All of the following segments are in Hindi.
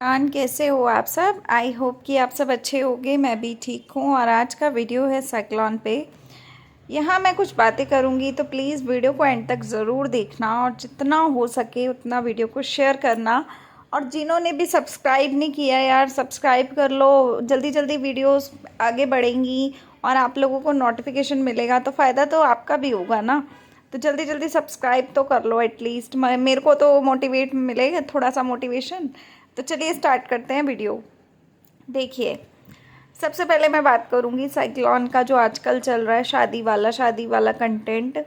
कान कैसे हो आप सब। आई होप कि आप सब अच्छे होंगे। मैं भी ठीक हूँ और आज का वीडियो है साइक्लोन पे। यहाँ मैं कुछ बातें करूँगी तो प्लीज़ वीडियो को एंड तक ज़रूर देखना और जितना हो सके उतना वीडियो को शेयर करना। और जिन्होंने भी सब्सक्राइब नहीं किया यार, सब्सक्राइब कर लो। जल्दी जल्दी वीडियोस आगे बढ़ेंगी और आप लोगों को नोटिफिकेशन मिलेगा तो फ़ायदा तो आपका भी होगा ना। तो जल्दी जल्दी सब्सक्राइब तो कर लो एटलीस्ट, मेरे को तो मोटिवेट मिलेगा, थोड़ा सा मोटिवेशन। तो चलिए स्टार्ट करते हैं वीडियो। देखिए, सबसे पहले मैं बात करूंगी साइक्लोन का जो आजकल चल रहा है, शादी वाला कंटेंट।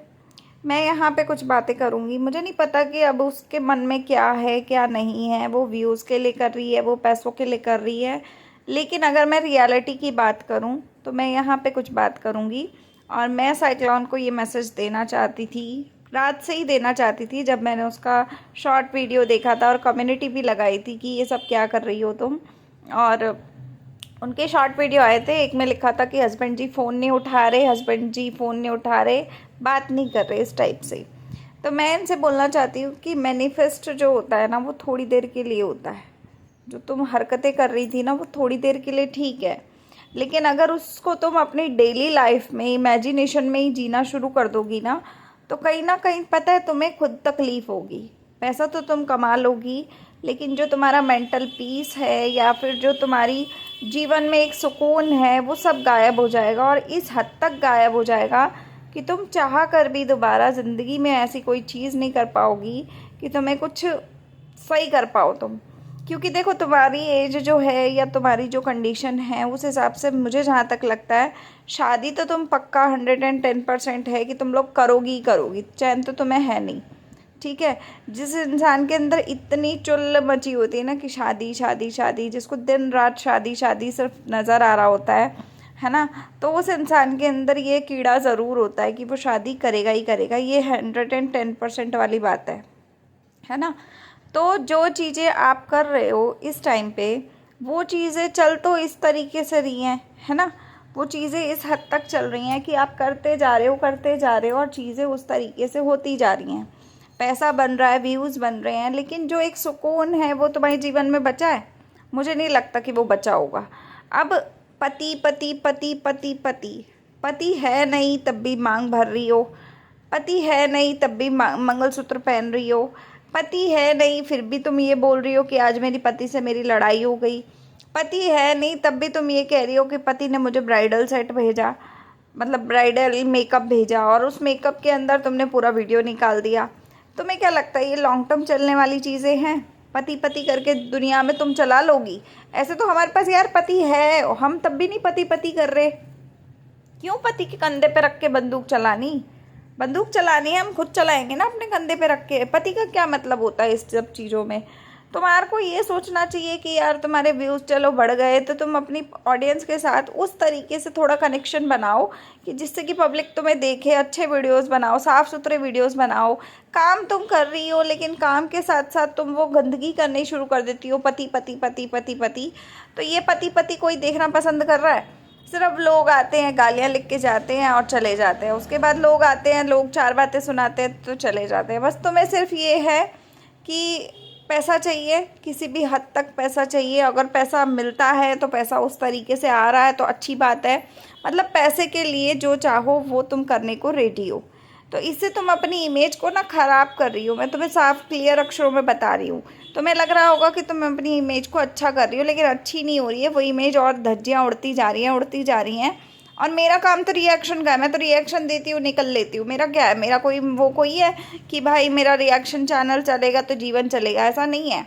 मैं यहाँ पे कुछ बातें करूंगी। मुझे नहीं पता कि अब उसके मन में क्या है क्या नहीं है। वो व्यूज़ के लिए कर रही है, वो पैसों के लिए कर रही है। लेकिन अगर मैं रियलिटी की बात करूं तो मैं यहाँ पे कुछ बात करूंगी। और मैं साइक्लोन को ये मैसेज देना चाहती थी, रात से ही देना चाहती थी, जब मैंने उसका शॉर्ट वीडियो देखा था और कम्युनिटी भी लगाई थी कि ये सब क्या कर रही हो तुम। और उनके शॉर्ट वीडियो आए थे, एक में लिखा था कि हस्बैंड जी फ़ोन नहीं उठा रहे, हस्बैंड जी फ़ोन नहीं उठा रहे, बात नहीं कर रहे, इस टाइप से। तो मैं इनसे बोलना चाहती हूँ कि मैनिफेस्ट जो होता है ना, वो थोड़ी देर के लिए होता है। जो तुम हरकतें कर रही थी ना, वो थोड़ी देर के लिए ठीक है, लेकिन अगर उसको तुम अपनी डेली लाइफ में इमेजिनेशन में ही जीना शुरू कर दोगी ना कहीं पता है तुम्हें खुद तकलीफ होगी। पैसा तो तुम कमा लोगी, लेकिन जो तुम्हारा मेंटल पीस है या फिर जो तुम्हारी जीवन में एक सुकून है, वो सब गायब हो जाएगा। और इस हद तक गायब हो जाएगा कि तुम चाह कर भी दोबारा ज़िंदगी में ऐसी कोई चीज़ नहीं कर पाओगी कि तुम्हें कुछ सही कर पाओ तुम। क्योंकि देखो, तुम्हारी एज जो है या तुम्हारी जो कंडीशन है, उस हिसाब से मुझे जहाँ तक लगता है शादी तो तुम पक्का 110% है कि तुम लोग करोगी ही करोगी। चैन तो तुम्हें है नहीं, ठीक है। जिस इंसान के अंदर इतनी चुल मची होती है ना कि शादी शादी शादी, जिसको दिन रात शादी शादी सिर्फ नज़र आ रहा होता है ना, तो उस इंसान के अंदर ये कीड़ा ज़रूर होता है कि वो शादी करेगा ही करेगा। ये 110% वाली बात है ना। तो जो चीज़ें आप कर रहे हो इस टाइम पे, वो चीज़ें चल तो इस तरीके से रही हैं, है ना। वो चीज़ें इस हद तक चल रही हैं कि आप करते जा रहे हो और चीज़ें उस तरीके से होती जा रही हैं। पैसा बन रहा है, व्यूज़ बन रहे हैं, लेकिन जो एक सुकून है वो तुम्हारे जीवन में बचा है? मुझे नहीं लगता कि वो बचा होगा। अब पति पति पति पति पति पति है नहीं तब भी मांग भर रही हो, पति है नहीं तब भी मंगलसूत्र पहन रही हो, पति है नहीं फिर भी तुम ये बोल रही हो कि आज मेरी पति से मेरी लड़ाई हो गई, पति है नहीं तब भी तुम ये कह रही हो कि पति ने मुझे ब्राइडल सेट भेजा, मतलब ब्राइडल मेकअप भेजा, और उस मेकअप के अंदर तुमने पूरा वीडियो निकाल दिया। तुम्हें क्या लगता है ये लॉन्ग टर्म चलने वाली चीज़ें हैं? पति पति करके दुनिया में तुम चला लोगी? ऐसे तो हमारे पास यार पति है, हम तब भी नहीं पति पति कर रहे। क्यों पति के कंधे पे रख के बंदूक चलानी? बंदूक चलानी है हम खुद चलाएंगे ना अपने कंधे पे रख के। पति का क्या मतलब होता है इस सब चीज़ों में? तुम्हारे को ये सोचना चाहिए कि यार तुम्हारे व्यूज़ चलो बढ़ गए तो तुम अपनी ऑडियंस के साथ उस तरीके से थोड़ा कनेक्शन बनाओ कि जिससे कि पब्लिक तुम्हें देखे। अच्छे वीडियोस बनाओ, साफ़ सुथरे वीडियोस बनाओ। काम तुम कर रही हो, लेकिन काम के साथ साथ तुम वो गंदगी करनी शुरू कर देती हो, पति पति पति पति पति। तो ये पति पति कोई देखना पसंद कर रहा है? सिर्फ लोग आते हैं, गालियाँ लिख के जाते हैं और चले जाते हैं। उसके बाद लोग आते हैं, लोग चार बातें सुनाते हैं तो चले जाते हैं। बस तुम्हें सिर्फ ये है कि पैसा चाहिए, किसी भी हद तक पैसा चाहिए। अगर पैसा मिलता है तो पैसा उस तरीके से आ रहा है तो अच्छी बात है। मतलब पैसे के लिए जो चाहो वो तुम करने को रेडी हो। तो इससे तुम अपनी इमेज को ना ख़राब कर रही हो। मैं तुम्हें साफ क्लियर अक्षरों में बता रही हूँ। तुम्हें लग रहा होगा कि तुम अपनी इमेज को अच्छा कर रही हो, लेकिन अच्छी नहीं हो रही है वो इमेज, और धज्जियाँ उड़ती जा रही हैं, उड़ती जा रही हैं। और मेरा काम तो रिएक्शन का है, मैं तो रिएक्शन देती हूँ, निकल लेती हूँ। मेरा क्या है, मेरा कोई वो कोई है कि भाई मेरा रिएक्शन चैनल चलेगा तो जीवन चलेगा? ऐसा नहीं है।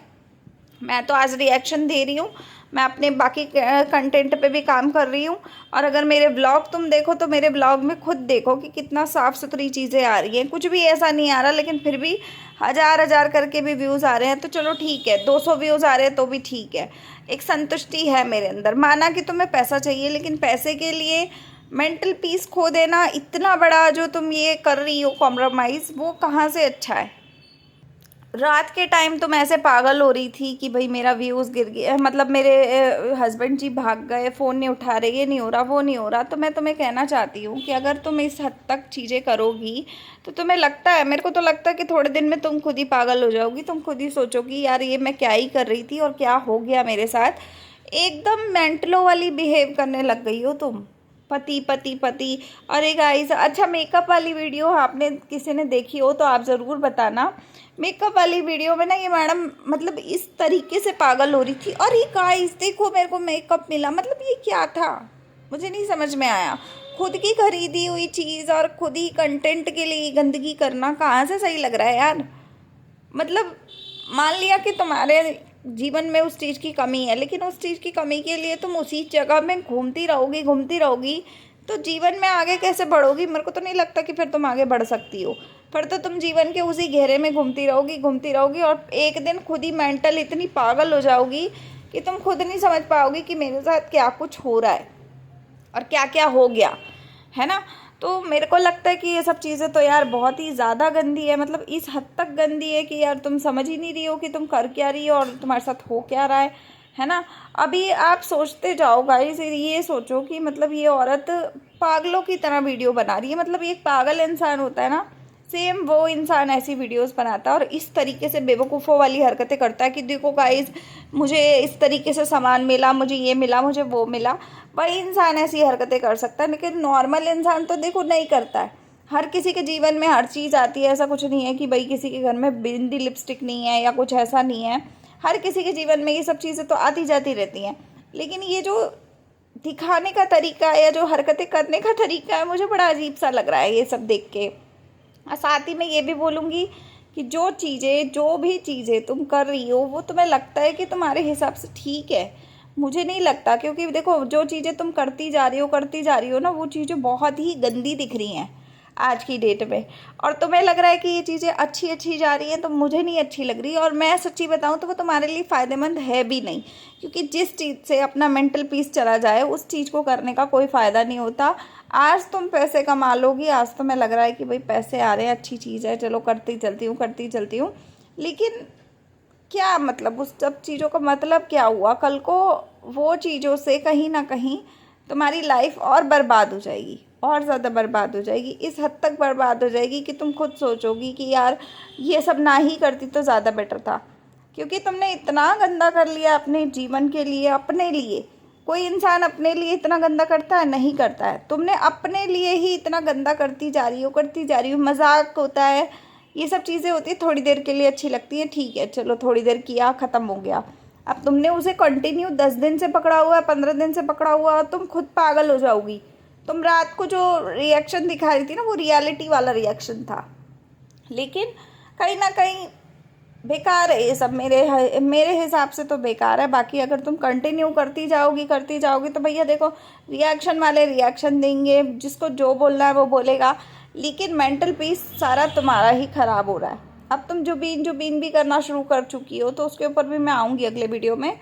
मैं तो आज रिएक्शन दे रही हूँ, मैं अपने बाकी कंटेंट पे भी काम कर रही हूँ। और अगर मेरे ब्लॉग तुम देखो तो मेरे ब्लॉग में खुद देखो कि कितना साफ़ सुथरी चीज़ें आ रही हैं। कुछ भी ऐसा नहीं आ रहा, लेकिन फिर भी हज़ार हज़ार करके भी व्यूज़ आ रहे हैं तो चलो ठीक है। 200 व्यूज़ आ रहे हैं तो भी ठीक है। एक संतुष्टि है मेरे अंदर। माना कि तुम्हें पैसा चाहिए, लेकिन पैसे के लिए मेंटल पीस खो देना इतना बड़ा जो तुम ये कर रही हो कॉम्प्रोमाइज़, वो कहाँ से अच्छा है? रात के टाइम तो मैं ऐसे पागल हो रही थी कि भाई मेरा व्यूज़ गिर गया, मतलब मेरे हस्बैंड जी भाग गए, फ़ोन नहीं उठा रहे, ये नहीं हो रहा, वो नहीं हो रहा। तो मैं तुम्हें कहना चाहती हूँ कि अगर तुम इस हद तक चीज़ें करोगी तो तुम्हें लगता है, मेरे को तो लगता है कि थोड़े दिन में तुम खुद ही पागल हो जाओगी। तुम खुद ही सोचोगी यार ये मैं क्या ही कर रही थी और क्या हो गया मेरे साथ। एकदम मेंटलो वाली बिहेव करने लग गई हो तुम। पति पति पति। अरे गाइस, अच्छा मेकअप वाली वीडियो आपने किसी ने देखी हो तो आप ज़रूर बताना। मेकअप वाली वीडियो में ना ये मैडम मतलब इस तरीके से पागल हो रही थी। और ये गाइस देखो मेरे को मेकअप मिला, मतलब ये क्या था, मुझे नहीं समझ में आया। खुद की खरीदी हुई चीज़ और खुद ही कंटेंट के लिए गंदगी करना कहाँ से सही लग रहा है यार। मतलब मान लिया कि तुम्हारे जीवन में उस चीज़ की कमी है, लेकिन उस चीज़ की कमी के लिए तुम उसी जगह में घूमती रहोगी तो जीवन में आगे कैसे बढ़ोगी। मेरे को तो नहीं लगता कि फिर तुम आगे बढ़ सकती हो। फिर तो तुम जीवन के उसी घेरे में घूमती रहोगी और एक दिन खुद ही मेंटल इतनी पागल हो जाओगी कि तुम खुद नहीं समझ पाओगी कि मेरे साथ क्या कुछ हो रहा है और क्या क्या हो गया है ना। तो मेरे को लगता है कि ये सब चीज़ें तो यार बहुत ही ज़्यादा गंदी है, मतलब इस हद तक गंदी है कि यार तुम समझ ही नहीं रही हो कि तुम कर क्या रही हो और तुम्हारे साथ हो क्या रहा है ना। अभी आप सोचते जाओ गाइस, ये सोचो कि मतलब ये औरत पागलों की तरह वीडियो बना रही है। मतलब एक पागल इंसान होता है ना, सेम वो इंसान ऐसी वीडियोस बनाता है और इस तरीके से बेवकूफ़ों वाली हरकतें करता है कि देखो गाइस मुझे इस तरीके से सामान मिला, मुझे ये मिला, मुझे वो मिला। वही इंसान ऐसी हरकतें कर सकता है, लेकिन नॉर्मल इंसान तो देखो नहीं करता है। हर किसी के जीवन में हर चीज़ आती है, ऐसा कुछ नहीं है कि भाई किसी के घर में बिंदी लिपस्टिक नहीं है या कुछ ऐसा नहीं है। हर किसी के जीवन में ये सब चीज़ें तो आती जाती रहती हैं। लेकिन ये जो दिखाने का तरीका है या जो हरकतें करने का तरीका है, मुझे बड़ा अजीब सा लग रहा है ये सब देख के। और साथ ही मैं ये भी बोलूँगी कि जो भी चीज़ें तुम कर रही हो वो तुम्हें लगता है कि तुम्हारे हिसाब से ठीक है, मुझे नहीं लगता। क्योंकि देखो जो चीज़ें तुम करती जा रही हो ना, वो चीज़ें बहुत ही गंदी दिख रही हैं आज की डेट में। और तुम्हें लग रहा है कि ये चीज़ें अच्छी अच्छी जा रही हैं, तो मुझे नहीं अच्छी लग रही। और मैं सच्ची बताऊँ तो वो तुम्हारे लिए फ़ायदेमंद है भी नहीं, क्योंकि जिस चीज़ से अपना मेंटल पीस चला जाए उस चीज़ को करने का कोई फ़ायदा नहीं होता। आज तुम पैसे कमा लोगी, आज तुम्हें लग रहा है कि भाई पैसे आ रहे हैं, अच्छी चीज़ है, चलो करती चलती हूँ। लेकिन क्या मतलब, उस सब चीज़ों का मतलब क्या हुआ। कल को वो चीज़ों से कहीं ना कहीं तुम्हारी लाइफ और बर्बाद हो जाएगी, और ज़्यादा बर्बाद हो जाएगी। इस हद तक बर्बाद हो जाएगी कि तुम खुद सोचोगी कि यार ये सब ना ही करती तो ज़्यादा बेटर था। क्योंकि तुमने इतना गंदा कर लिया अपने जीवन के लिए, अपने लिए। कोई इंसान अपने लिए इतना गंदा करता है? नहीं करता है। तुमने अपने लिए ही इतना गंदा करती जा रही हो। मजाक होता है, ये सब चीज़ें होती है, थोड़ी देर के लिए अच्छी लगती हैं, ठीक है चलो थोड़ी देर किया, ख़त्म हो गया। अब तुमने उसे कंटिन्यू 10 दिन से पकड़ा हुआ है, 15 दिन से पकड़ा हुआ है, तुम खुद पागल हो जाओगी। तुम रात को जो रिएक्शन दिखा रही थी ना, वो रियलिटी वाला रिएक्शन था। लेकिन कहीं ना कहीं बेकार है ये सब, मेरे हिसाब से तो बेकार है। बाकी अगर तुम कंटिन्यू करती जाओगी तो भैया देखो, रिएक्शन वाले रिएक्शन देंगे, जिसको जो बोलना है वो बोलेगा, लेकिन मेंटल पीस सारा तुम्हारा ही ख़राब हो रहा है। अब तुम जुबीन भी करना शुरू कर चुकी हो, तो उसके ऊपर भी मैं आऊँगी अगले वीडियो में।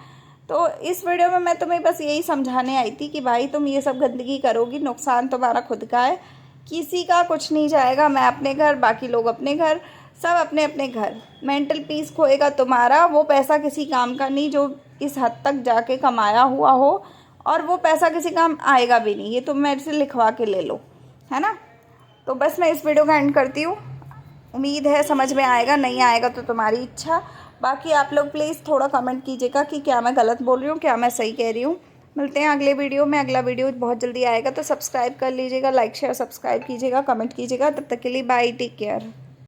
तो इस वीडियो में मैं तुम्हें बस यही समझाने आई थी कि भाई तुम ये सब गंदगी करोगी, नुकसान तुम्हारा खुद का है, किसी का कुछ नहीं जाएगा। मैं अपने घर, बाकी लोग अपने घर, सब अपने अपने घर। मेंटल पीस खोएगा तुम्हारा, वो पैसा किसी काम का नहीं जो इस हद तक जाके कमाया हुआ हो, और वो पैसा किसी काम आएगा भी नहीं, ये तुम मेरे से लिखवा के ले लो, है ना। तो बस मैं इस वीडियो का एंड करती हूँ। उम्मीद है समझ में आएगा, नहीं आएगा तो तुम्हारी इच्छा। बाकी आप लोग प्लीज़ थोड़ा कमेंट कीजिएगा कि क्या मैं गलत बोल रही हूँ, क्या मैं सही कह रही हूँ। मिलते हैं अगले वीडियो में। अगला वीडियो बहुत जल्दी आएगा, तो सब्सक्राइब कर लीजिएगा, लाइक शेयर सब्सक्राइब कीजिएगा, कमेंट कीजिएगा। तब तक के लिए बाय, टेक केयर।